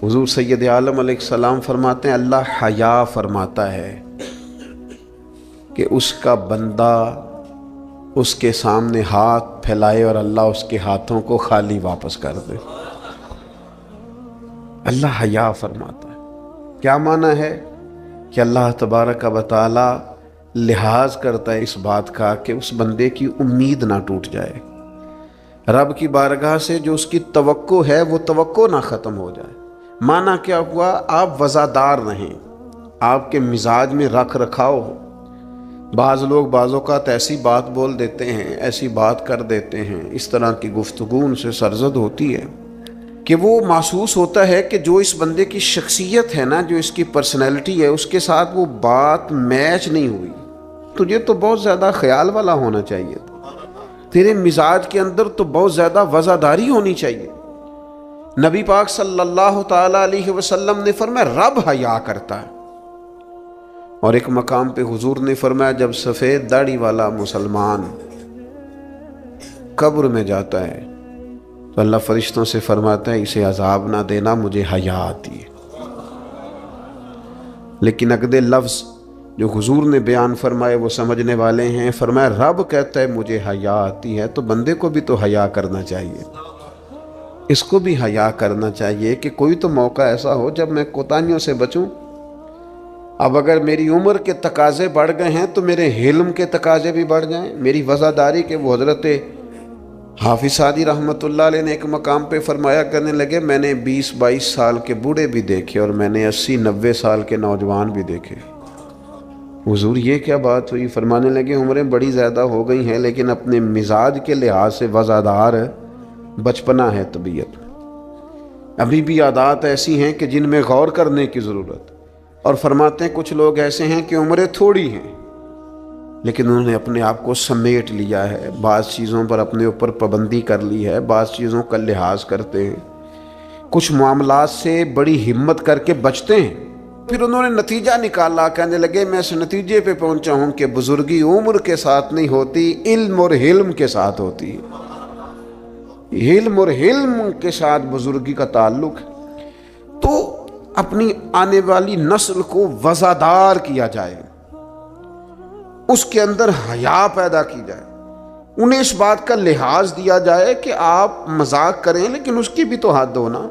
حضور سید عالم علیہ السلام فرماتے ہیں اللہ حیا فرماتا ہے کہ اس کا بندہ اس کے سامنے ہاتھ پھیلائے اور اللہ اس کے ہاتھوں کو خالی واپس کر دے۔ اللہ حیا فرماتا ہے۔ کیا معنی ہے کہ اللہ تبارک و تعالی لحاظ کرتا ہے اس بات کا کہ اس بندے کی امید نہ ٹوٹ جائے، رب کی بارگاہ سے جو اس کی توقع ہے وہ توقع نہ ختم ہو جائے۔ معنی کیا ہوا؟ آپ وزادار رہیں، آپ کے مزاج میں رکھ رکھاؤ ہو۔ بعض لوگ بعض اوقات ایسی بات بول دیتے ہیں، ایسی بات کر دیتے ہیں، اس طرح کی گفتگو ان سے سرزد ہوتی ہے کہ وہ محسوس ہوتا ہے کہ جو اس بندے کی شخصیت ہے نا، جو اس کی پرسنالٹی ہے، اس کے ساتھ وہ بات میچ نہیں ہوئی۔ تجھے تو بہت زیادہ خیال والا ہونا چاہیے تھا، تیرے مزاج کے اندر تو بہت زیادہ وزاداری ہونی چاہیے۔ نبی پاک صلی اللہ تعالی علیہ وسلم نے فرمایا رب حیا کرتا ہے، اور ایک مقام پہ حضور نے فرمایا جب سفید داڑھی والا مسلمان قبر میں جاتا ہے تو اللہ فرشتوں سے فرماتا ہے اسے عذاب نہ دینا، مجھے حیا آتی ہے۔ لیکن اگلے لفظ جو حضور نے بیان فرمائے وہ سمجھنے والے ہیں، فرمایا رب کہتا ہے مجھے حیا آتی ہے، تو بندے کو بھی تو حیا کرنا چاہیے، اس کو بھی حیا کرنا چاہیے کہ کوئی تو موقع ایسا ہو جب میں کوتاہیوں سے بچوں۔ اب اگر میری عمر کے تقاضے بڑھ گئے ہیں تو میرے حلم کے تقاضے بھی بڑھ جائیں، میری وزاداری کے۔ وہ حضرت حافظ سعدی رحمۃ اللہ علیہ نے ایک مقام پہ فرمایا کرنے لگے میں نے 20-22 سال کے بوڑھے بھی دیکھے اور میں نے 80-90 سال کے نوجوان بھی دیکھے۔ حضور یہ کیا بات ہوئی؟ فرمانے لگے عمریں بڑی زیادہ ہو گئی ہیں لیکن اپنے مزاج کے لحاظ سے وزادار بچپنا ہے طبیعت میں، ابھی بھی عادات ایسی ہیں کہ جن میں غور کرنے کی ضرورت۔ اور فرماتے ہیں کچھ لوگ ایسے ہیں کہ عمریں تھوڑی ہیں لیکن انہوں نے اپنے آپ کو سمیٹ لیا ہے، بعض چیزوں پر اپنے اوپر پابندی کر لی ہے، بعض چیزوں کا لحاظ کرتے ہیں، کچھ معاملات سے بڑی ہمت کر کے بچتے ہیں۔ پھر انہوں نے نتیجہ نکالا، کہنے لگے میں اس نتیجے پہ پہنچا ہوں کہ بزرگی عمر کے ساتھ نہیں ہوتی، علم اور حلم کے ساتھ ہوتی ہے۔ علم اور حلم کے ساتھ بزرگی کا تعلق ہے۔ تو اپنی آنے والی نسل کو وزادار کیا جائے، اس کے اندر حیا پیدا کی جائے، انہیں اس بات کا لحاظ دیا جائے کہ آپ مذاق کریں لیکن اس کی بھی تو حد ہو نا۔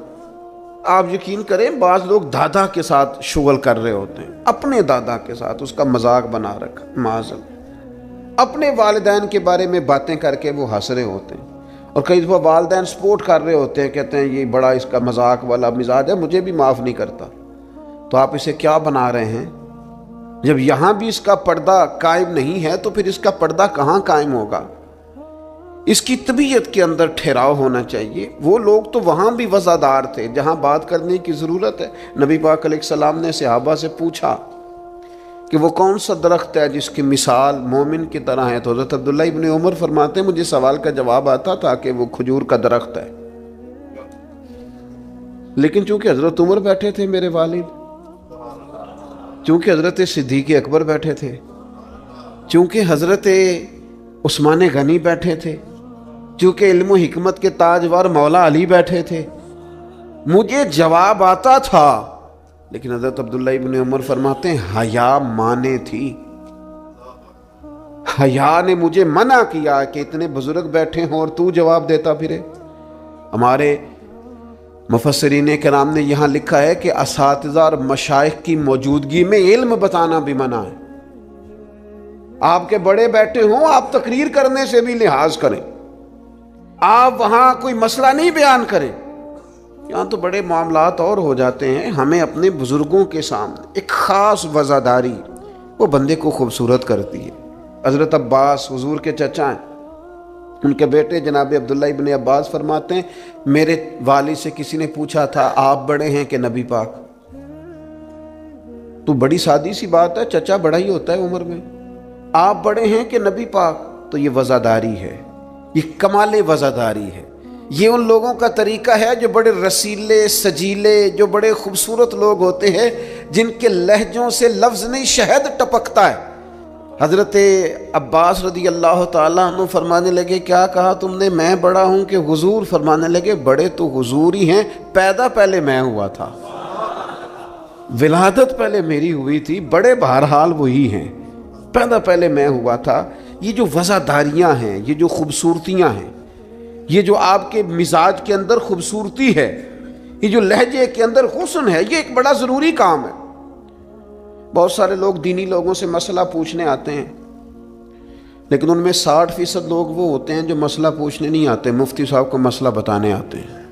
آپ یقین کریں بعض لوگ دادا کے ساتھ شغل کر رہے ہوتے ہیں، اپنے دادا کے ساتھ اس کا مذاق بنا رکھا، معاذاللہ اپنے والدین کے بارے میں باتیں کر کے وہ ہنس رہے ہوتے ہیں، اور کئی دفعہ والدین سپورٹ کر رہے ہوتے ہیں، کہتے ہیں یہ بڑا اس کا مذاق والا مزاج ہے، مجھے بھی معاف نہیں کرتا۔ تو آپ اسے کیا بنا رہے ہیں؟ جب یہاں بھی اس کا پردہ قائم نہیں ہے تو پھر اس کا پردہ کہاں قائم ہوگا؟ اس کی طبیعت کے اندر ٹھہراؤ ہونا چاہیے۔ وہ لوگ تو وہاں بھی وزادار تھے جہاں بات کرنے کی ضرورت ہے۔ نبی پاک علیہ السلام نے صحابہ سے پوچھا کہ وہ کون سا درخت ہے جس کی مثال مومن کی طرح ہے، تو حضرت عبداللہ ابن عمر فرماتے ہیں مجھے سوال کا جواب آتا تھا کہ وہ کھجور کا درخت ہے، لیکن چونکہ حضرت عمر بیٹھے تھے میرے والد، چونکہ حضرت صدیق اکبر بیٹھے تھے، چونکہ حضرت عثمان غنی بیٹھے تھے، چونکہ علم و حکمت کے تاجور مولا علی بیٹھے تھے، مجھے جواب آتا تھا۔ لیکن حضرت عبداللہ ابن عمر فرماتے ہیں حیا مانے تھی، حیا نے مجھے منع کیا کہ اتنے بزرگ بیٹھے ہوں اور تو جواب دیتا پھرے۔ ہمارے مفسرین کرام نے یہاں لکھا ہے کہ اساتذہ اور مشائخ کی موجودگی میں علم بتانا بھی منع ہے۔ آپ کے بڑے بیٹھے ہوں، آپ تقریر کرنے سے بھی لحاظ کریں، آپ وہاں کوئی مسئلہ نہیں بیان کریں۔ یہاں تو بڑے معاملات اور ہو جاتے ہیں۔ ہمیں اپنے بزرگوں کے سامنے ایک خاص وزاداری وہ بندے کو خوبصورت کرتی ہے۔ حضرت عباس حضور کے چچا ہیں، ان کے بیٹے جناب عبداللہ ابن عباس فرماتے ہیں میرے والد سے کسی نے پوچھا تھا آپ بڑے ہیں کہ نبی پاک؟ تو بڑی سادی سی بات ہے، چچا بڑا ہی ہوتا ہے عمر میں، آپ بڑے ہیں کہ نبی پاک؟ تو یہ وزاداری ہے، یہ کمال وزاداری ہے۔ یہ ان لوگوں کا طریقہ ہے جو بڑے رسیلے سجیلے، جو بڑے خوبصورت لوگ ہوتے ہیں، جن کے لہجوں سے لفظ نہیں شہد ٹپکتا ہے، حضرت عباس رضی اللہ تعالیٰ عنہ فرمانے لگے کیا کہا تم نے؟ میں بڑا ہوں کہ حضور؟ فرمانے لگے بڑے تو حضور ہی ہیں، پیدا پہلے میں ہوا تھا، ولادت پہلے میری ہوئی تھی، بڑے بہرحال وہی ہیں، پیدا پہلے میں ہوا تھا۔ یہ جو وزاداریاں ہیں، یہ جو خوبصورتیاں ہیں، یہ جو آپ کے مزاج کے اندر خوبصورتی ہے، یہ جو لہجے کے اندر حسن ہے، یہ ایک بڑا ضروری کام ہے۔ بہت سارے لوگ دینی لوگوں سے مسئلہ پوچھنے آتے ہیں، لیکن ان میں 60% لوگ وہ ہوتے ہیں جو مسئلہ پوچھنے نہیں آتے، مفتی صاحب کو مسئلہ بتانے آتے ہیں۔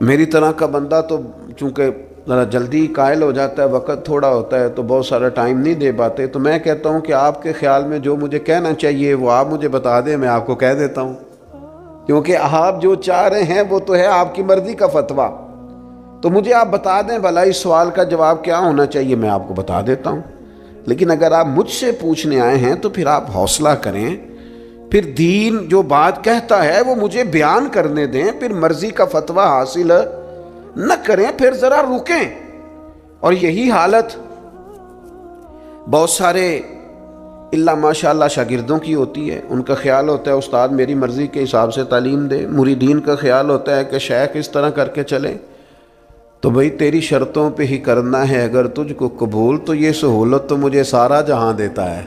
میری طرح کا بندہ تو چونکہ ذرا جلدی قائل ہو جاتا ہے، وقت تھوڑا ہوتا ہے، تو بہت سارا ٹائم نہیں دے پاتے، تو میں کہتا ہوں کہ آپ کے خیال میں جو مجھے کہنا چاہیے وہ آپ مجھے بتا دیں، میں آپ کو کہہ دیتا ہوں، کیونکہ آپ جو چاہ رہے ہیں وہ تو ہے آپ کی مرضی کا فتویٰ، تو مجھے آپ بتا دیں بھلا اس سوال کا جواب کیا ہونا چاہیے، میں آپ کو بتا دیتا ہوں۔ لیکن اگر آپ مجھ سے پوچھنے آئے ہیں تو پھر آپ حوصلہ کریں، پھر دین جو بات کہتا ہے وہ مجھے بیان کرنے دیں، پھر مرضی کا فتویٰ حاصل نہ کریں، پھر ذرا رکیں۔ اور یہی حالت بہت سارے اللہ ماشاءاللہ شاگردوں کی ہوتی ہے۔ ان کا خیال ہوتا ہے استاد میری مرضی کے حساب سے تعلیم دے، مریدین کا خیال ہوتا ہے کہ شیخ اس طرح کر کے چلیں۔ تو بھئی تیری شرطوں پہ ہی کرنا ہے اگر تجھ کو قبول، تو یہ سہولت تو مجھے سارا جہاں دیتا ہے۔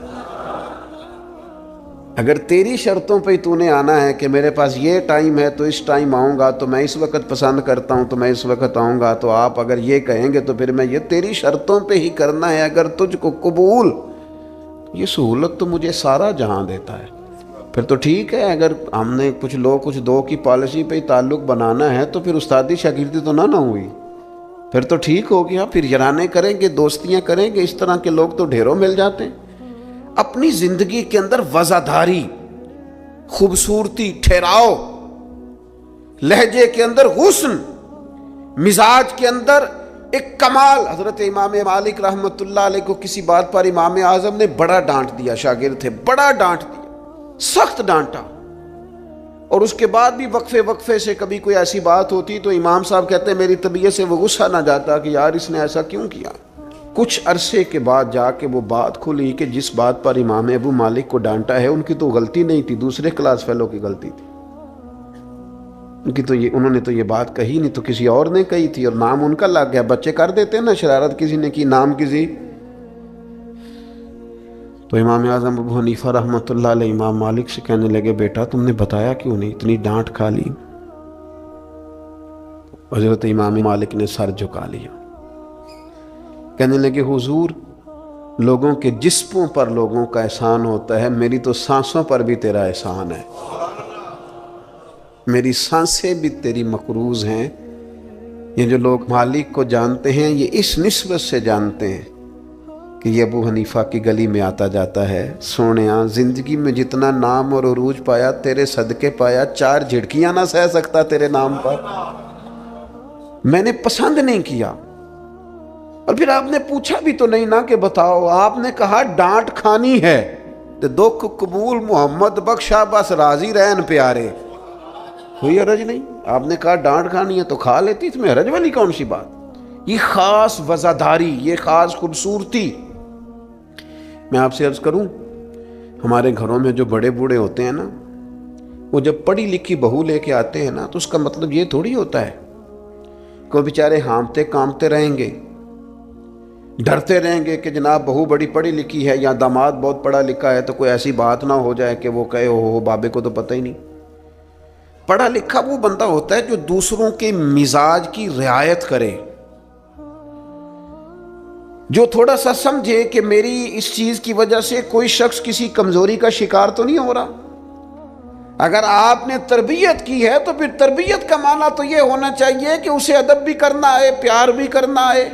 اگر تیری شرطوں پہ ہی تو نے آنا ہے کہ میرے پاس یہ ٹائم ہے تو اس ٹائم آؤں گا، تو میں اس وقت پسند کرتا ہوں تو میں اس وقت آؤں گا، تو آپ اگر یہ کہیں گے تو پھر میں یہ تیری شرطوں پہ ہی کرنا ہے اگر تجھ کو قبول، یہ سہولت تو مجھے سارا جہاں دیتا ہے۔ پھر تو ٹھیک ہے، اگر ہم نے کچھ دو کی پالیسی پہ ہی تعلق بنانا ہے تو پھر استادی شاگردی تو نہ ہوئی، پھر تو ٹھیک ہو گیا، پھر یارانے کریں گے، دوستیاں کریں گے، اس طرح کے لوگ تو ڈھیروں مل جاتے ہیں۔ اپنی زندگی کے اندر وزاداری، خوبصورتی، ٹھہراؤ، لہجے کے اندر حسن، مزاج کے اندر ایک کمال۔ حضرت امام مالک رحمۃ اللہ علیہ کو کسی بات پر امام اعظم نے بڑا ڈانٹ دیا، شاگرد تھے، بڑا ڈانٹ دیا، سخت ڈانٹا، اور اس کے بعد بھی وقفے سے کبھی کوئی ایسی بات ہوتی تو امام صاحب کہتے ہیں میری طبیعت سے وہ غصہ نہ جاتا کہ یار اس نے ایسا کیوں کیا۔ کچھ عرصے کے بعد جا کے وہ بات کھلی کہ جس بات پر امام ابو مالک کو ڈانٹا ہے ان کی تو غلطی نہیں تھی، دوسرے کلاس فیلو کی غلطی تھی، انہوں نے تو یہ بات کہی نہیں، تو کسی اور نے کہی تھی اور نام ان کا لگ گیا۔ بچے کر دیتے ہیں نا شرارت، کسی نے کی نام کسی، تو امام اعظم ابو حنیفہ رحمۃ اللہ علیہ امام مالک سے کہنے لگے بیٹا تم نے بتایا کیوں نہیں، اتنی ڈانٹ کھا لی۔ حضرت امام مالک نے سر جھکا لیا، کہنے لگے حضور لوگوں کے جسموں پر لوگوں کا احسان ہوتا ہے، میری تو سانسوں پر بھی تیرا احسان ہے، میری سانسیں بھی تیری مقروض ہیں۔ یہ جو لوگ مالک کو جانتے ہیں یہ اس نسبت سے جانتے ہیں کہ یہ ابو حنیفہ کی گلی میں آتا جاتا ہے، سونیاں زندگی میں جتنا نام اور عروج پایا تیرے صدقے پایا، 4 جھڑکیاں نہ سہ سکتا تیرے نام پر، میں نے پسند نہیں کیا۔ اور پھر آپ نے پوچھا بھی تو نہیں نا کہ بتاؤ، آپ نے کہا ڈانٹ کھانی ہے، دکھ قبول محمد بخشا بس راضی رہن پیارے، کوئی حرج نہیں۔ آپ نے کہا ڈانٹ کھانی ہے تو کھا لیتی، اس میں حرج والی کون سی بات؟ یہ خاص وزاداری، یہ خاص خوبصورتی۔ میں آپ سے عرض کروں، ہمارے گھروں میں جو بڑے بوڑھے ہوتے ہیں نا، وہ جب پڑھی لکھی بہو لے کے آتے ہیں نا تو اس کا مطلب یہ تھوڑی ہوتا ہے کہ وہ بیچارے ہانپتے کانپتے رہیں گے، ڈرتے رہیں گے کہ جناب بہو بڑی پڑھی لکھی ہے یا داماد بہت پڑھا لکھا ہے تو کوئی ایسی بات نہ ہو جائے کہ وہ کہے ہو بابے کو تو پتہ ہی نہیں۔ پڑھا لکھا وہ بندہ ہوتا ہے جو دوسروں کے مزاج کی رعایت کرے، جو تھوڑا سا سمجھے کہ میری اس چیز کی وجہ سے کوئی شخص کسی کمزوری کا شکار تو نہیں ہو رہا۔ اگر آپ نے تربیت کی ہے تو پھر تربیت کا معنی تو یہ ہونا چاہیے کہ اسے ادب بھی کرنا ہے، پیار بھی کرنا ہے،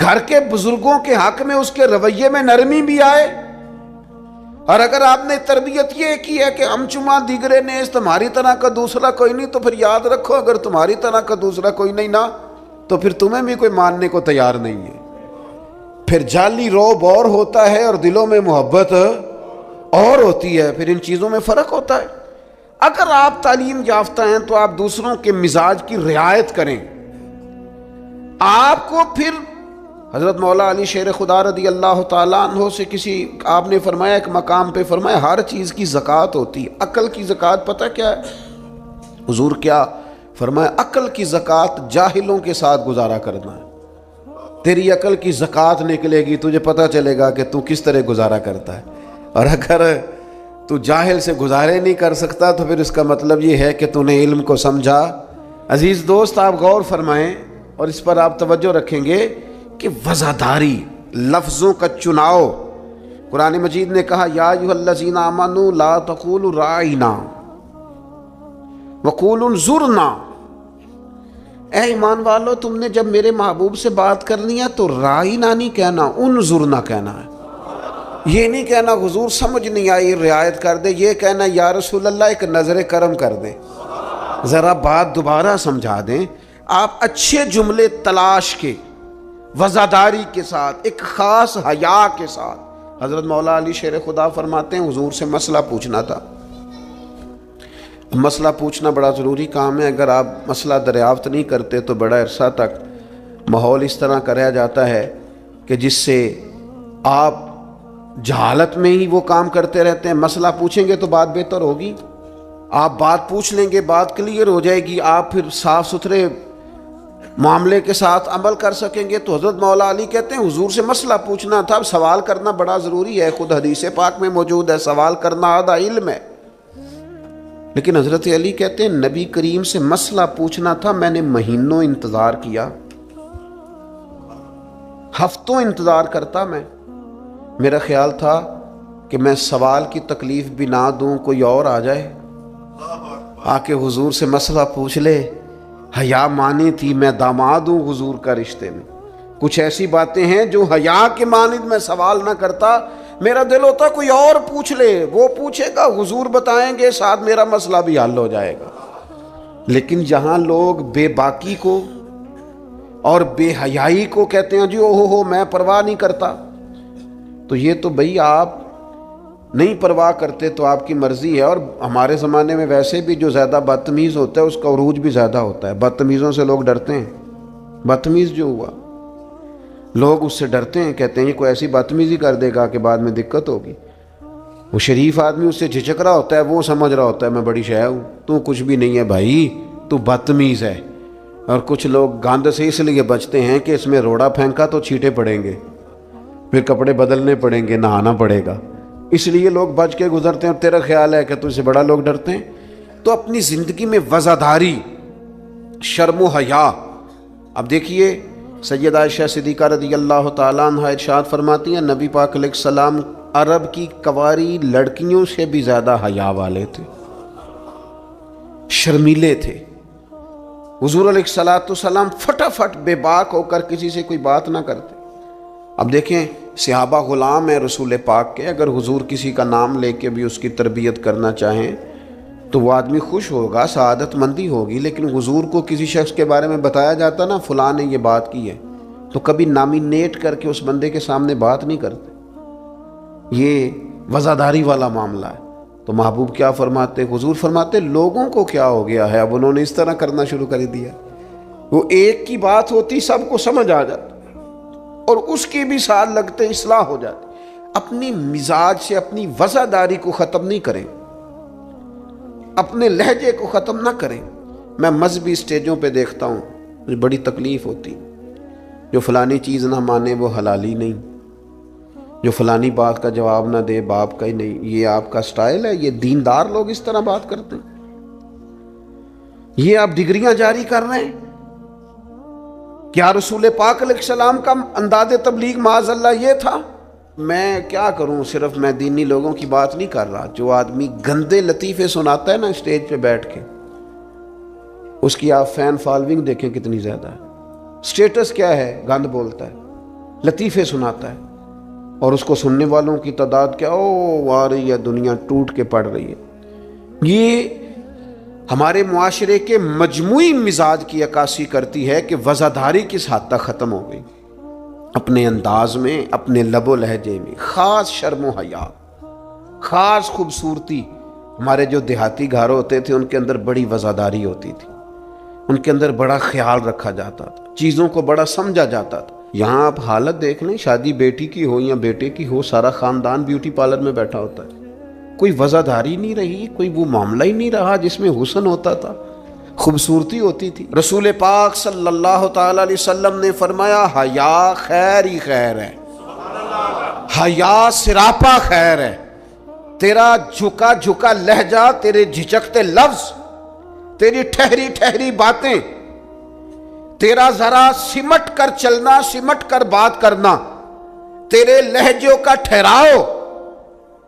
گھر کے بزرگوں کے حق میں اس کے رویے میں نرمی بھی آئے۔ اور اگر آپ نے تربیت یہ کی ہے کہ ہم چما دیگرے نیز تمہاری طرح کا دوسرا کوئی نہیں، تو پھر یاد رکھو اگر تمہاری طرح کا دوسرا کوئی نہیں نا تو پھر تمہیں بھی کوئی ماننے کو تیار نہیں ہے۔ پھر جعلی روب اور ہوتا ہے اور دلوں میں محبت اور ہوتی ہے، پھر ان چیزوں میں فرق ہوتا ہے۔ اگر آپ تعلیم یافتہ ہیں تو آپ دوسروں کے مزاج کی رعایت کریں، آپ کو پھر حضرت مولا علی شیر خدا رضی اللہ تعالیٰ عنہ سے کسی آپ نے فرمایا ایک مقام پہ فرمایا ہر چیز کی زکوٰۃ ہوتی ہے، عقل کی زکوٰۃ پتہ کیا ہے؟ حضور کیا فرمایا؟ عقل کی زکوٰۃ جاہلوں کے ساتھ گزارا کرنا ہے۔ تیری عقل کی زکوٰۃ نکلے گی، تجھے پتہ چلے گا کہ تو کس طرح گزارا کرتا ہے، اور اگر تو جاہل سے گزارے نہیں کر سکتا تو پھر اس کا مطلب یہ ہے کہ تو نے علم کو سمجھا۔ عزیز دوست، آپ غور فرمائیں اور اس پر آپ توجہ رکھیں گے کہ وزاداری، لفظوں کا چناؤ۔ قرآن مجید نے کہا یا ایھا الذین آمنوا لا تقولوا راعنا وقولوا انظرنا، اے ایمان والو تم نے جب میرے محبوب سے بات کرنی ہے تو راعنا نہیں کہنا، انظرنا کہنا ہے۔ یہ نہیں کہنا حضور سمجھ نہیں آئی رعایت کر دے، یہ کہنا یا رسول اللہ ایک نظر کرم کر دیں، ذرا بات دوبارہ سمجھا دیں۔ آپ اچھے جملے تلاش کے وزاداری کے ساتھ، ایک خاص حیا کے ساتھ۔ حضرت مولا علی شیر خدا فرماتے ہیں حضور سے مسئلہ پوچھنا تھا۔ مسئلہ پوچھنا بڑا ضروری کام ہے، اگر آپ مسئلہ دریافت نہیں کرتے تو بڑا عرصہ تک ماحول اس طرح کا رہ جاتا ہے کہ جس سے آپ جہالت میں ہی وہ کام کرتے رہتے ہیں۔ مسئلہ پوچھیں گے تو بات بہتر ہوگی، آپ بات پوچھ لیں گے، بات کلیئر ہو جائے گی، آپ پھر صاف ستھرے معاملے کے ساتھ عمل کر سکیں گے۔ تو حضرت مولا علی کہتے ہیں حضور سے مسئلہ پوچھنا تھا، سوال کرنا بڑا ضروری ہے، خود حدیث پاک میں موجود ہے سوال کرنا آدھا علم ہے۔ لیکن حضرت علی کہتے ہیں نبی کریم سے مسئلہ پوچھنا تھا، میں نے مہینوں انتظار کیا، ہفتوں انتظار کرتا میں، میرا خیال تھا کہ میں سوال کی تکلیف بھی نہ دوں، کوئی اور آ جائے آ کے حضور سے مسئلہ پوچھ لے۔ حیا مانی تھی میں داماد ہوں حضور کا رشتے میں، کچھ ایسی باتیں ہیں جو حیا کے مانند میں سوال نہ کرتا، میرا دل ہوتا کوئی اور پوچھ لے، وہ پوچھے گا حضور بتائیں گے، ساتھ میرا مسئلہ بھی حل ہو جائے گا۔ لیکن جہاں لوگ بے باکی کو اور بے حیائی کو کہتے ہیں جی اوہو میں پرواہ نہیں کرتا، تو یہ تو بھئی آپ نہیں پرواہ کرتے تو آپ کی مرضی ہے۔ اور ہمارے زمانے میں ویسے بھی جو زیادہ بدتمیز ہوتا ہے اس کا عروج بھی زیادہ ہوتا ہے، بدتمیزوں سے لوگ ڈرتے ہیں۔ بدتمیز جو ہوا لوگ اس سے ڈرتے ہیں، کہتے ہیں یہ کوئی ایسی بدتمیزی کر دے گا کہ بعد میں دقت ہوگی۔ وہ شریف آدمی اس سے جھجک رہا ہوتا ہے، وہ سمجھ رہا ہوتا ہے میں بڑی شے ہوں، تو کچھ بھی نہیں ہے بھائی، تو بدتمیز ہے۔ اور کچھ لوگ گاند سے اس لیے بچتے ہیں کہ اس میں روڑا پھینکا تو چھینٹے پڑیں گے، پھر کپڑے بدلنے پڑیں گے، نہانا پڑے گا، اس لیے لوگ بچ کے گزرتے ہیں۔ اور تیرا خیال ہے کہ تجھ سے بڑا لوگ ڈرتے ہیں؟ تو اپنی زندگی میں وزاداری، شرم و حیا۔ اب دیکھیے سیدہ عائشہ صدیقہ رضی اللہ تعالیٰ عنہ ارشاد فرماتی ہیں نبی پاک علیہ السلام عرب کی کنواری لڑکیوں سے بھی زیادہ حیا والے تھے، شرمیلے تھے۔ حضور علیہ السلام فٹافٹ بے باک ہو کر کسی سے کوئی بات نہ کرتے۔ اب دیکھیں صحابہ غلام ہیں رسول پاک کے، اگر حضور کسی کا نام لے کے بھی اس کی تربیت کرنا چاہیں تو وہ آدمی خوش ہوگا، سعادت مندی ہوگی۔ لیکن حضور کو کسی شخص کے بارے میں بتایا جاتا نا فلاں نے یہ بات کی ہے، تو کبھی نامینیٹ کر کے اس بندے کے سامنے بات نہیں کرتے، یہ وزاداری والا معاملہ ہے۔ تو محبوب کیا فرماتے؟ حضور فرماتے لوگوں کو کیا ہو گیا ہے، اب انہوں نے اس طرح کرنا شروع کر دیا، وہ ایک کی بات ہوتی سب کو سمجھ آ جاتا اور اس کی بھی ساتھ لگتے اصلاح ہو جاتی۔ اپنی مزاج سے اپنی وزاداری کو ختم نہیں کریں، اپنے لہجے کو ختم نہ کریں۔ میں مذہبی سٹیجوں پہ دیکھتا ہوں مجھے بڑی تکلیف ہوتی، جو فلانی چیز نہ مانے وہ حلالی نہیں، جو فلانی بات کا جواب نہ دے باپ کا ہی نہیں۔ یہ آپ کا سٹائل ہے؟ یہ دیندار لوگ اس طرح بات کرتے ہیں؟ یہ آپ ڈگریاں جاری کر رہے ہیں؟ کیا رسول پاک علیہ السلام کا انداز تبلیغ معاذ اللہ یہ تھا؟ میں کیا کروں، صرف میں دینی لوگوں کی بات نہیں کر رہا، جو آدمی گندے لطیفے سناتا ہے نا اسٹیج پہ بیٹھ کے، اس کی آپ فین فالوئنگ دیکھیں کتنی زیادہ ہے۔ سٹیٹس کیا ہے؟ گند بولتا ہے، لطیفے سناتا ہے، اور اس کو سننے والوں کی تعداد کیا آ رہی ہے، دنیا ٹوٹ کے پڑ رہی ہے۔ یہ ہمارے معاشرے کے مجموعی مزاج کی عکاسی کرتی ہے کہ وزاداری کس حد تک ختم ہو گئی، اپنے انداز میں، اپنے لب و لہجے میں، خاص شرم و حیا، خاص خوبصورتی۔ ہمارے جو دیہاتی گھر ہوتے تھے ان کے اندر بڑی وزاداری ہوتی تھی، ان کے اندر بڑا خیال رکھا جاتا تھا، چیزوں کو بڑا سمجھا جاتا تھا۔ یہاں آپ حالت دیکھ لیں، شادی بیٹی کی ہو یا بیٹے کی ہو، سارا خاندان بیوٹی پارلر میں بیٹھا ہوتا ہے، کوئی وزاداری نہیں رہی، کوئی وہ معاملہ ہی نہیں رہا جس میں حسن ہوتا تھا، خوبصورتی ہوتی تھی۔ رسول پاک صلی اللہ تعالی علیہ وسلم نے فرمایا حیا خیر ہی خیر ہے، حیا سراپا خیر ہے۔ تیرا جھکا جھکا لہجہ، تیرے جھجکتے لفظ، تیری ٹھہری ٹھہری باتیں، تیرا ذرا سمٹ کر چلنا، سمٹ کر بات کرنا، تیرے لہجوں کا ٹھہراؤ،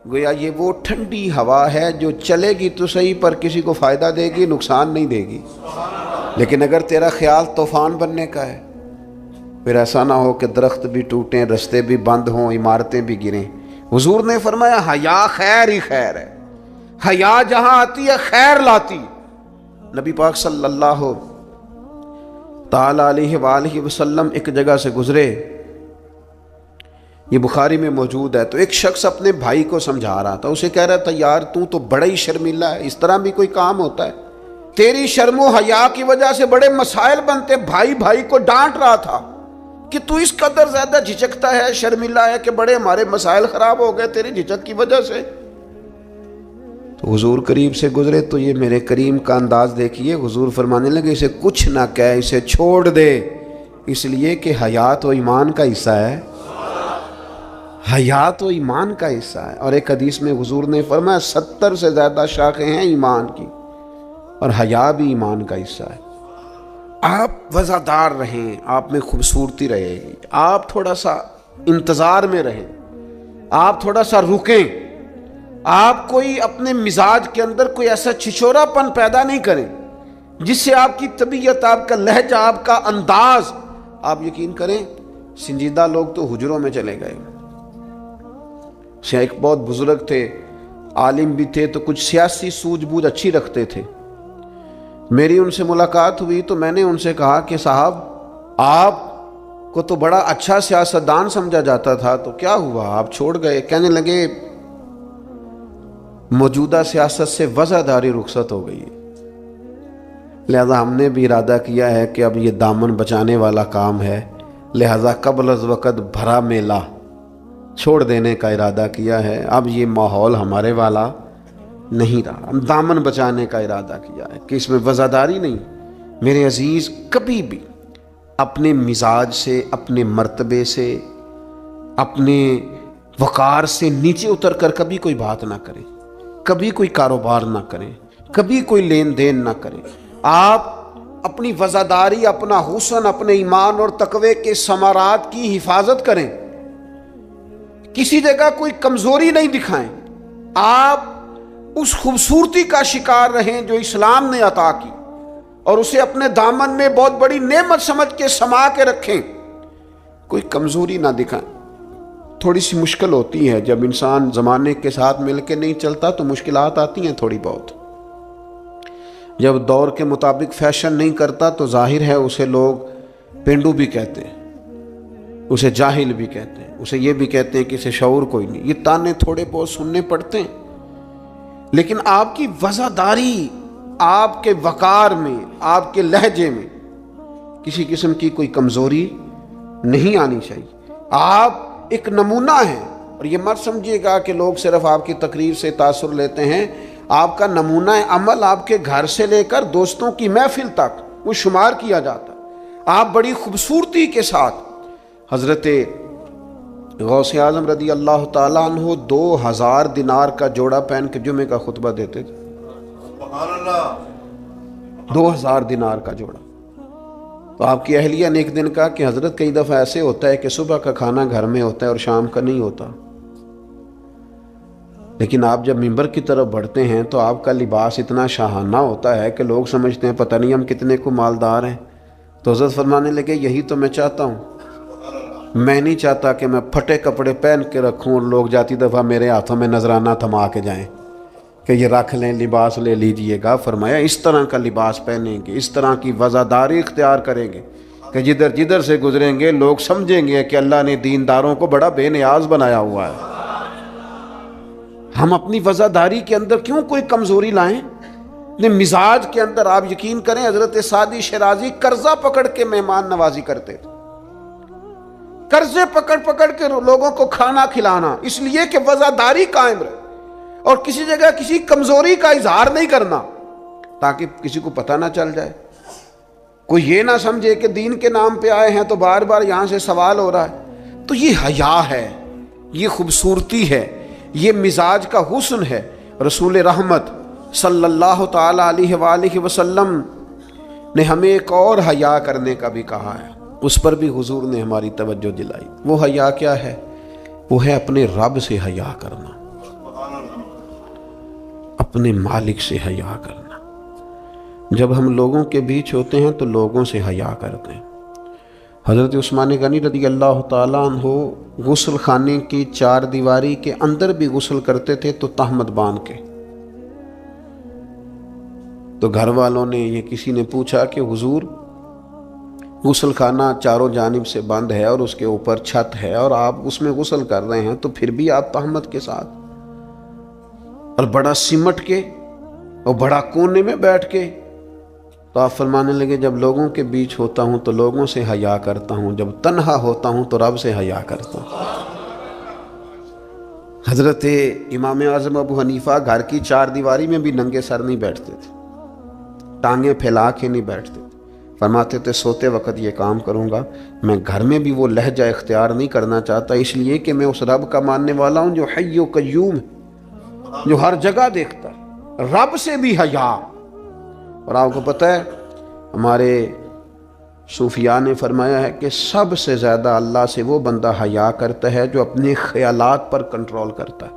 گویا یہ وہ ٹھنڈی ہوا ہے جو چلے گی تو صحیح پر کسی کو فائدہ دے گی، نقصان نہیں دے گی۔ لیکن اگر تیرا خیال طوفان بننے کا ہے، پھر ایسا نہ ہو کہ درخت بھی ٹوٹیں، رستے بھی بند ہوں، عمارتیں بھی گریں۔ حضور نے فرمایا حیا خیر ہی خیر ہے، حیا جہاں آتی ہے خیر لاتی۔ نبی پاک صلی اللہ تعالی علیہ وآلہ وسلم ایک جگہ سے گزرے، یہ بخاری میں موجود ہے، تو ایک شخص اپنے بھائی کو سمجھا رہا تھا، اسے کہہ رہا تھا یار تو بڑا ہی شرمیلا ہے، اس طرح بھی کوئی کام ہوتا ہے؟ تیری شرم و حیا کی وجہ سے بڑے مسائل بنتے۔ بھائی کو ڈانٹ رہا تھا کہ تو اس قدر زیادہ جھجکتا ہے، شرمیلا ہے کہ بڑے ہمارے مسائل خراب ہو گئے تیری جھجک کی وجہ سے۔ تو حضور قریب سے گزرے تو یہ میرے کریم کا انداز دیکھیے، حضور فرمانے لگے اسے کچھ نہ کہہ، اسے چھوڑ دے، اس لیے کہ حیات و ایمان کا حصہ ہے، حیات و ایمان کا حصہ ہے۔ اور ایک حدیث میں حضور نے فرمایا 70 سے زیادہ شاخیں ہیں ایمان کی، اور حیا بھی ایمان کا حصہ ہے۔ آپ وزادار رہیں، آپ میں خوبصورتی رہے گی، آپ تھوڑا سا انتظار میں رہیں، آپ تھوڑا سا رکیں، آپ کوئی اپنے مزاج کے اندر کوئی ایسا چھچورا پن پیدا نہیں کریں جس سے آپ کی طبیعت، آپ کا لہجہ، آپ کا انداز، آپ یقین کریں سنجیدہ لوگ تو حجروں میں چلے گئے۔ ایک بہت بزرگ تھے، عالم بھی تھے، تو کچھ سیاسی سوجھ بوجھ اچھی رکھتے تھے۔ میری ان سے ملاقات ہوئی تو میں نے ان سے کہا کہ صاحب آپ کو تو بڑا اچھا سیاستدان سمجھا جاتا تھا، تو کیا ہوا آپ چھوڑ گئے؟ کہنے لگے موجودہ سیاست سے وزاداری رخصت ہو گئی ہے، لہذا ہم نے بھی ارادہ کیا ہے کہ اب یہ دامن بچانے والا کام ہے، لہذا قبل از وقت بھرا میلہ چھوڑ دینے کا ارادہ کیا ہے، اب یہ ماحول ہمارے والا نہیں رہا، ہم دامن بچانے کا ارادہ کیا ہے کہ اس میں وزاداری نہیں۔ میرے عزیز کبھی بھی اپنے مزاج سے، اپنے مرتبے سے، اپنے وقار سے نیچے اتر کر کبھی کوئی بات نہ کریں، کبھی کوئی کاروبار نہ کریں، کبھی کوئی لین دین نہ کریں۔ آپ اپنی وزاداری، اپنا حسن، اپنے ایمان اور تقوی کے ثمرات کی حفاظت کریں، کسی جگہ کوئی کمزوری نہیں دکھائیں، آپ اس خوبصورتی کا شکار رہیں جو اسلام نے عطا کی، اور اسے اپنے دامن میں بہت بڑی نعمت سمجھ کے سما کے رکھیں، کوئی کمزوری نہ دکھائیں۔ تھوڑی سی مشکل ہوتی ہے جب انسان زمانے کے ساتھ مل کے نہیں چلتا تو مشکلات آتی ہیں تھوڑی بہت، جب دور کے مطابق فیشن نہیں کرتا تو ظاہر ہے اسے لوگ پینڈو بھی کہتے ہیں، اسے جاہل بھی کہتے ہیں، اسے یہ بھی کہتے ہیں کہ اسے شعور کوئی نہیں، یہ تانے تھوڑے بہت سننے پڑتے ہیں۔ لیکن آپ کی وزاداری، آپ کے وقار میں، آپ کے لہجے میں کسی قسم کی کوئی کمزوری نہیں آنی چاہیے۔ آپ ایک نمونہ ہیں، اور یہ مت سمجھیے گا کہ لوگ صرف آپ کی تقریر سے تاثر لیتے ہیں، آپ کا نمونہ عمل آپ کے گھر سے لے کر دوستوں کی محفل تک وہ شمار کیا جاتا ہے۔ آپ بڑی خوبصورتی کے ساتھ حضرت غوث اعظم رضی اللہ تعالیٰ عنہ 2000 دینار کا جوڑا پہن کے جمعے کا خطبہ دیتے تھے، 2000 دینار کا جوڑا۔ تو آپ کی اہلیہ نے ایک دن کہا کہ حضرت کئی دفعہ ایسے ہوتا ہے کہ صبح کا کھانا گھر میں ہوتا ہے اور شام کا نہیں ہوتا، لیکن آپ جب ممبر کی طرف بڑھتے ہیں تو آپ کا لباس اتنا شاہانہ ہوتا ہے کہ لوگ سمجھتے ہیں پتہ نہیں ہم کتنے کو مالدار ہیں۔ تو حضرت فرمانے لگے یہی تو میں چاہتا ہوں، میں نہیں چاہتا کہ میں پھٹے کپڑے پہن کے رکھوں اور لوگ جاتی دفعہ میرے ہاتھوں میں نذرانہ تھما کے جائیں کہ یہ رکھ لیں، لباس لے لیجئے گا۔ فرمایا اس طرح کا لباس پہنیں گے، اس طرح کی وزاداری اختیار کریں گے کہ جدھر جدھر سے گزریں گے لوگ سمجھیں گے کہ اللہ نے دینداروں کو بڑا بے نیاز بنایا ہوا ہے۔ ہم اپنی وزاداری کے اندر کیوں کوئی کمزوری لائیں؟ اپنے مزاج کے اندر آپ یقین کریں حضرت سعدی شیرازی قرضہ پکڑ کے مہمان نوازی کرتے تھے، قرضے پکڑ پکڑ کے لوگوں کو کھانا کھلانا، اس لیے کہ وزاداری قائم رہے، اور کسی جگہ کسی کمزوری کا اظہار نہیں کرنا تاکہ کسی کو پتہ نہ چل جائے، کوئی یہ نہ سمجھے کہ دین کے نام پہ آئے ہیں تو بار بار یہاں سے سوال ہو رہا ہے۔ تو یہ حیا ہے، یہ خوبصورتی ہے، یہ مزاج کا حسن ہے۔ رسول رحمت صلی اللہ تعالی علیہ وآلہ وسلم نے ہمیں ایک اور حیا کرنے کا بھی کہا ہے، اس پر بھی حضور نے ہماری توجہ دلائی۔ وہ حیا کیا ہے؟ وہ ہے اپنے رب سے حیا کرنا، اپنے مالک سے حیا کرنا۔ جب ہم لوگوں کے بیچ ہوتے ہیں تو لوگوں سے حیا کرتے ہیں۔ حضرت عثمان غنی رضی اللہ تعالیٰ عنہ غسل خانے کی 4 دیواری کے اندر بھی غسل کرتے تھے تو تہمت باندھ کے۔ تو گھر والوں نے، یہ کسی نے پوچھا کہ حضور غسل خانہ چاروں جانب سے بند ہے اور اس کے اوپر چھت ہے اور آپ اس میں غسل کر رہے ہیں، تو پھر بھی آپ تہمت کے ساتھ، اور بڑا سمٹ کے اور بڑا کونے میں بیٹھ کے۔ تو آپ فرمانے لگے جب لوگوں کے بیچ ہوتا ہوں تو لوگوں سے حیا کرتا ہوں، جب تنہا ہوتا ہوں تو رب سے حیا کرتا ہوں۔ حضرت امام اعظم ابو حنیفہ گھر کی 4 دیواری میں بھی ننگے سر نہیں بیٹھتے تھے، ٹانگیں پھیلا کے نہیں بیٹھتے تھے۔ فرماتے تھے سوتے وقت یہ کام کروں گا، میں گھر میں بھی وہ لہجہ اختیار نہیں کرنا چاہتا، اس لیے کہ میں اس رب کا ماننے والا ہوں جو حی و قیوم ہے، جو ہر جگہ دیکھتا ہے۔ رب سے بھی حیا۔ اور آپ کو پتہ ہے ہمارے صوفیاء نے فرمایا ہے کہ سب سے زیادہ اللہ سے وہ بندہ حیا کرتا ہے جو اپنے خیالات پر کنٹرول کرتا ہے،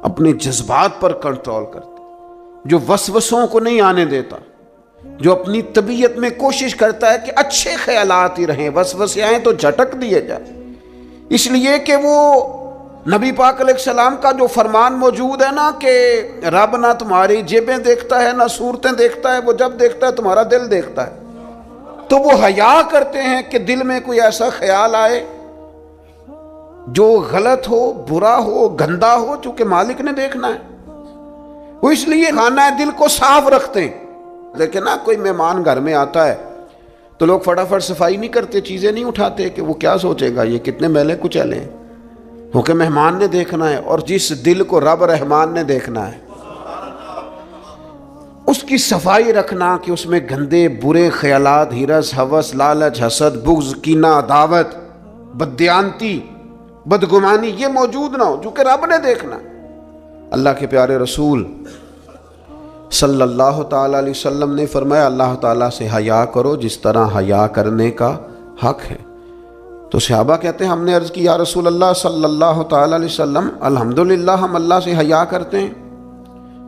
اپنے جذبات پر کنٹرول کرتا ہے، جو وسوسوں کو نہیں آنے دیتا، جو اپنی طبیعت میں کوشش کرتا ہے کہ اچھے خیالات ہی رہیں، وسوسے آئیں تو جھٹک دیے جائیں۔ اس لیے کہ وہ نبی پاک علیہ السلام کا جو فرمان موجود ہے نا کہ رب نہ تمہاری جیبیں دیکھتا ہے نہ صورتیں دیکھتا ہے، وہ جب دیکھتا ہے تمہارا دل دیکھتا ہے۔ تو وہ حیا کرتے ہیں کہ دل میں کوئی ایسا خیال آئے جو غلط ہو، برا ہو، گندا ہو، چونکہ مالک نے دیکھنا ہے۔ وہ اس لیے خانہ دل کو صاف رکھتے ہیں۔ لیکن نا کوئی مہمان گھر میں آتا ہے تو لوگ فٹافٹ صفائی نہیں کرتے، چیزیں نہیں اٹھاتے کہ وہ کیا سوچے گا، یہ کتنے میلے کچیلے ہیں، کیونکہ مہمان نے دیکھنا ہے، اور جس دل کو رب رحمان نے دیکھنا ہے اس کی صفائی رکھنا کہ اس میں گندے برے خیالات، ہرس، ہوس، لالچ، حسد، بغض، کینہ، عداوت، بددیانتی، بدگمانی یہ موجود نہ ہو، چونکہ رب نے دیکھنا ہے۔ اللہ کے پیارے رسول صلی اللہ تعالیٰ علیہ وسلم نے فرمایا اللہ تعالیٰ سے حیا کرو جس طرح حیا کرنے کا حق ہے۔ تو صحابہ کہتے ہیں ہم نے عرض کی یا رسول اللہ صلی اللہ تعالیٰ علیہ وسلم الحمدللہ ہم اللہ سے حیا کرتے ہیں۔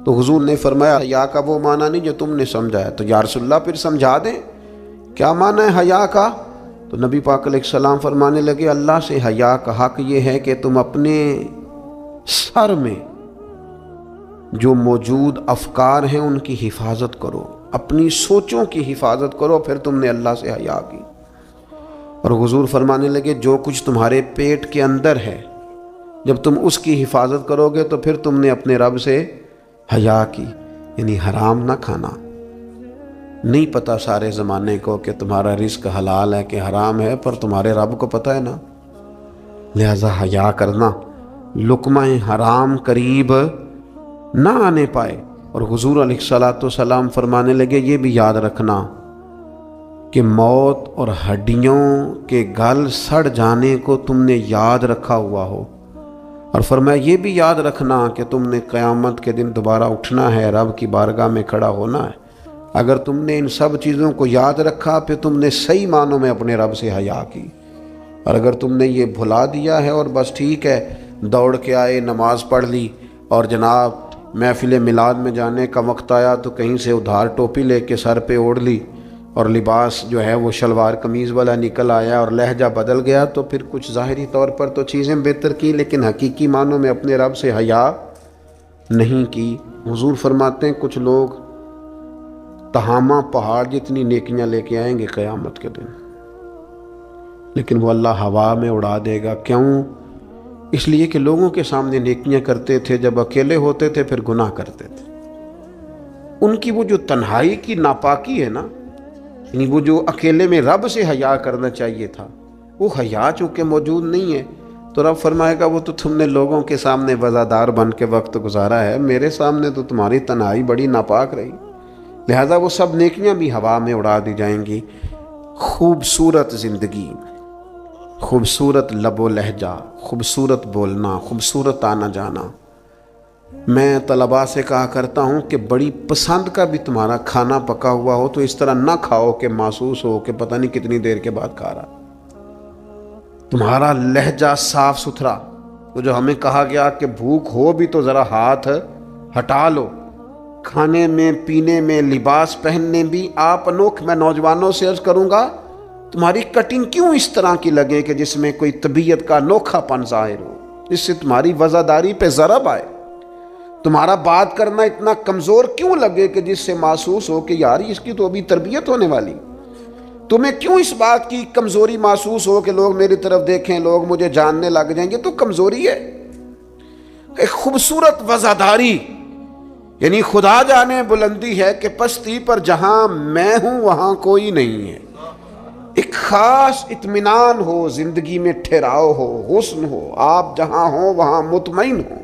تو حضور نے فرمایا حیا کا وہ معنی نہیں جو تم نے سمجھا ہے۔ تو یا رسول اللہ پھر سمجھا دیں کیا معنی ہے حیا کا؟ تو نبی پاک علیہ السلام فرمانے لگے اللہ سے حیا کا حق یہ ہے کہ تم اپنے سر میں جو موجود افکار ہیں ان کی حفاظت کرو، اپنی سوچوں کی حفاظت کرو، پھر تم نے اللہ سے حیا کی۔ اور حضور فرمانے لگے جو کچھ تمہارے پیٹ کے اندر ہے جب تم اس کی حفاظت کرو گے تو پھر تم نے اپنے رب سے حیا کی، یعنی حرام نہ کھانا۔ نہیں پتہ سارے زمانے کو کہ تمہارا رزق حلال ہے کہ حرام ہے، پر تمہارے رب کو پتہ ہے نا، لہذا حیا کرنا، لقمہ حرام قریب نہ آنے پائے۔ اور حضور علیہ الصلاۃ والسلام فرمانے لگے یہ بھی یاد رکھنا کہ موت اور ہڈیوں کے گل سڑ جانے کو تم نے یاد رکھا ہوا ہو، اور فرمایا یہ بھی یاد رکھنا کہ تم نے قیامت کے دن دوبارہ اٹھنا ہے، رب کی بارگاہ میں کھڑا ہونا ہے۔ اگر تم نے ان سب چیزوں کو یاد رکھا پھر تم نے صحیح معنوں میں اپنے رب سے حیا کی، اور اگر تم نے یہ بھلا دیا ہے اور بس ٹھیک ہے دوڑ کے آئے، نماز پڑھ لی، اور جناب محفل میلاد میں جانے کا وقت آیا تو کہیں سے ادھار ٹوپی لے کے سر پہ اوڑھ لی اور لباس جو ہے وہ شلوار قمیض والا نکل آیا اور لہجہ بدل گیا، تو پھر کچھ ظاہری طور پر تو چیزیں بہتر کی لیکن حقیقی معنوں میں اپنے رب سے حیا نہیں کی۔ حضور فرماتے ہیں کچھ لوگ تہامہ پہاڑ جتنی نیکیاں لے کے آئیں گے قیامت کے دن، لیکن وہ اللہ ہوا میں اڑا دے گا۔ کیوں؟ اس لیے کہ لوگوں کے سامنے نیکیاں کرتے تھے، جب اکیلے ہوتے تھے پھر گناہ کرتے تھے۔ ان کی وہ جو تنہائی کی ناپاکی ہے نا، یعنی وہ جو اکیلے میں رب سے حیا کرنا چاہیے تھا، وہ حیا چونکہ موجود نہیں ہے تو رب فرمائے گا وہ تو تم نے لوگوں کے سامنے وزادار بن کے وقت گزارا ہے، میرے سامنے تو تمہاری تنہائی بڑی ناپاک رہی، لہذا وہ سب نیکیاں بھی ہوا میں اڑا دی جائیں گی۔ خوبصورت زندگی، خوبصورت لب و لہجہ، خوبصورت بولنا، خوبصورت آنا جانا۔ میں طلباء سے کہا کرتا ہوں کہ بڑی پسند کا بھی تمہارا کھانا پکا ہوا ہو تو اس طرح نہ کھاؤ کہ محسوس ہو کہ پتہ نہیں کتنی دیر کے بعد کھا رہا۔ تمہارا لہجہ صاف ستھرا، وہ جو ہمیں کہا گیا کہ بھوک ہو بھی تو ذرا ہاتھ ہٹا لو، کھانے میں، پینے میں، لباس پہننے بھی آپ انوکھ۔ میں نوجوانوں سے عرض کروں گا تمہاری کٹنگ کیوں اس طرح کی لگے کہ جس میں کوئی طبیعت کا انوکھا پن ظاہر ہو، جس سے تمہاری وزاداری پہ ضرب آئے۔ تمہارا بات کرنا اتنا کمزور کیوں لگے کہ جس سے محسوس ہو کہ یار اس کی تو ابھی تربیت ہونے والی۔ تمہیں کیوں اس بات کی کمزوری محسوس ہو کہ لوگ میری طرف دیکھیں، لوگ مجھے جاننے لگ جائیں گے، تو کمزوری ہے۔ ایک خوبصورت وزاداری، یعنی خدا جانے بلندی ہے کہ پستی پر جہاں میں ہوں وہاں کوئی نہیں ہے۔ ایک خاص اطمینان ہو، زندگی میں ٹھہراؤ ہو، حسن ہو، آپ جہاں ہوں وہاں مطمئن ہو۔